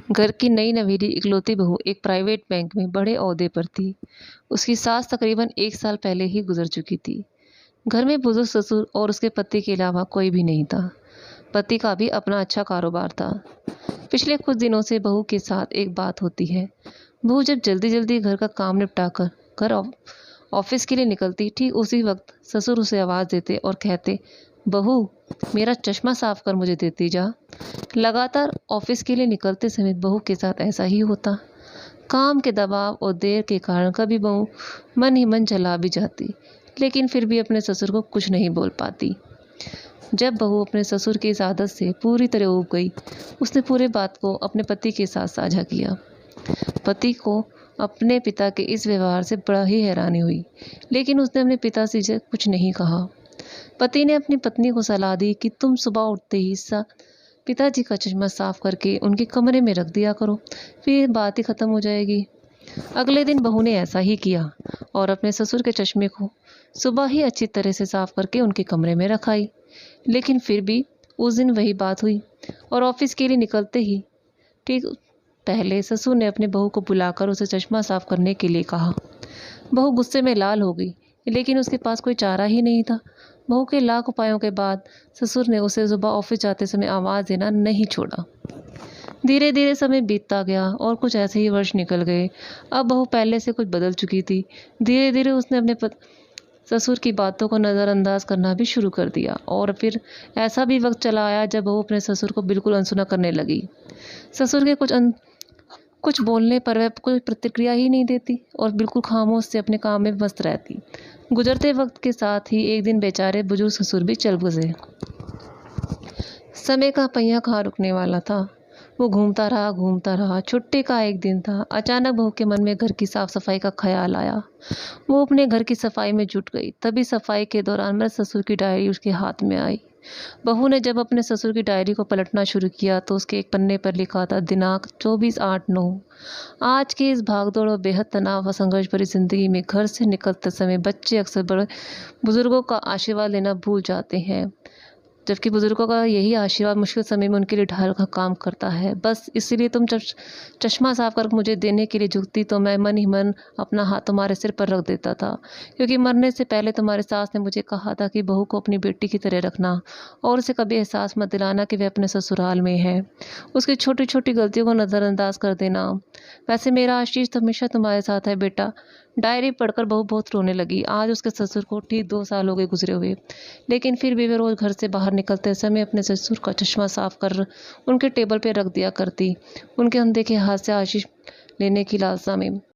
घर की नई नवेली इकलौती बहू एक प्राइवेट बैंक में बड़े ओहदे पर थी। उसकी सास तकरीबन 1 साल पहले ही गुजर चुकी थी। घर में बुजुर्ग ससुर और उसके पति के अलावा कोई भी नहीं था। पति का भी अपना अच्छा कारोबार था। पिछले कुछ दिनों से बहू के साथ एक बात होती है। बहू जब जल्दी जल्दी घर का काम निपटाकर घर ऑफिस के लिए निकलती, ठीक उसी वक्त ससुर उसे आवाज़ देते और कहते, बहू मेरा चश्मा साफ कर मुझे देती जा। लगातार ऑफिस के लिए निकलते समय बहू के साथ ऐसा ही होता। काम के दबाव और देर के कारण कभी बहू मन ही मन चला भी जाती, लेकिन फिर भी अपने ससुर को कुछ नहीं बोल पाती। जब बहू अपने ससुर की इस आदत से पूरी तरह ऊब गई, उसने पूरे बात को अपने पति के साथ साझा किया। पति को अपने पिता के इस व्यवहार से बड़ा ही हैरानी हुई, लेकिन उसने अपने पिता से कुछ नहीं कहा। पति ने अपनी पत्नी को सलाह दी कि तुम सुबह उठते ही पिताजी का चश्मा साफ करके उनके कमरे में रख दिया करो, फिर बात ही खत्म हो जाएगी। अगले दिन बहू ने ऐसा ही किया और अपने ससुर के चश्मे को सुबह ही अच्छी तरह से साफ करके उनके कमरे में रखाई। लेकिन फिर भी उस दिन वही बात हुई और ऑफिस के लिए निकलते ही ठीक पहले ससुर ने अपने बहू को बुलाकर उसे चश्मा साफ करने के लिए कहा। बहू गुस्से में लाल हो गई, लेकिन उसके पास कोई चारा ही नहीं था। बहू के लाख उपायों के बाद ससुर ने उसे सुबह ऑफिस जाते समय आवाज़ देना नहीं छोड़ा। धीरे धीरे समय बीतता गया और कुछ ऐसे ही वर्ष निकल गए। अब बहू पहले से कुछ बदल चुकी थी। धीरे धीरे उसने अपने ससुर की बातों को नज़रअंदाज करना भी शुरू कर दिया और फिर ऐसा भी वक्त चला आया जब बहू अपने ससुर को बिल्कुल अनसुना करने लगी। ससुर के कुछ बोलने पर वह कोई प्रतिक्रिया ही नहीं देती और बिल्कुल खामोश से अपने काम में मस्त रहती। गुजरते वक्त के साथ ही एक दिन बेचारे बुजुर्ग ससुर भी चल बसे। समय का पहिया कहाँ रुकने वाला था। वो घूमता रहा। छुट्टी का एक दिन था। अचानक बहू के मन में घर की साफ सफाई का ख्याल आया। वो अपने घर की सफाई में जुट गई। तभी सफाई के दौरान मेरे ससुर की डायरी उसके हाथ में आई। बहू ने जब अपने ससुर की डायरी को पलटना शुरू किया तो उसके एक पन्ने पर लिखा था दिनांक 24/8/9। आज की इस भागदौड़ और बेहद तनाव व संघर्ष भरी जिंदगी में घर से निकलते समय बच्चे अक्सर बड़े बुजुर्गों का आशीर्वाद लेना भूल जाते हैं, जबकि बुजुर्गों का यही आशीर्वाद मुश्किल समय में उनके लिए ढाल का काम करता है। बस इसीलिए तुम जब चश्मा साफ कर मुझे देने के लिए झुकती तो मैं मन ही मन अपना हाथ तुम्हारे सिर पर रख देता था, क्योंकि मरने से पहले तुम्हारे सास ने मुझे कहा था कि बहू को अपनी बेटी की तरह रखना और उसे कभी एहसास मत दिलाना कि वह अपने ससुराल में है। उसकी छोटी छोटी गलतियों को नज़रअंदाज कर देना। वैसे मेरा आशीष हमेशा तुम्हारे साथ है बेटा। डायरी पढ़कर बहू बहुत रोने लगी। आज उसके ससुर को ठीक 2 साल हो गए गुजरे हुए, लेकिन फिर भी वे रोज़ घर से बाहर निकलते समय अपने ससुर का चश्मा साफ कर उनके टेबल पर रख दिया करती, उनके अनदेखे हाथ से आशीष लेने की लालसा में।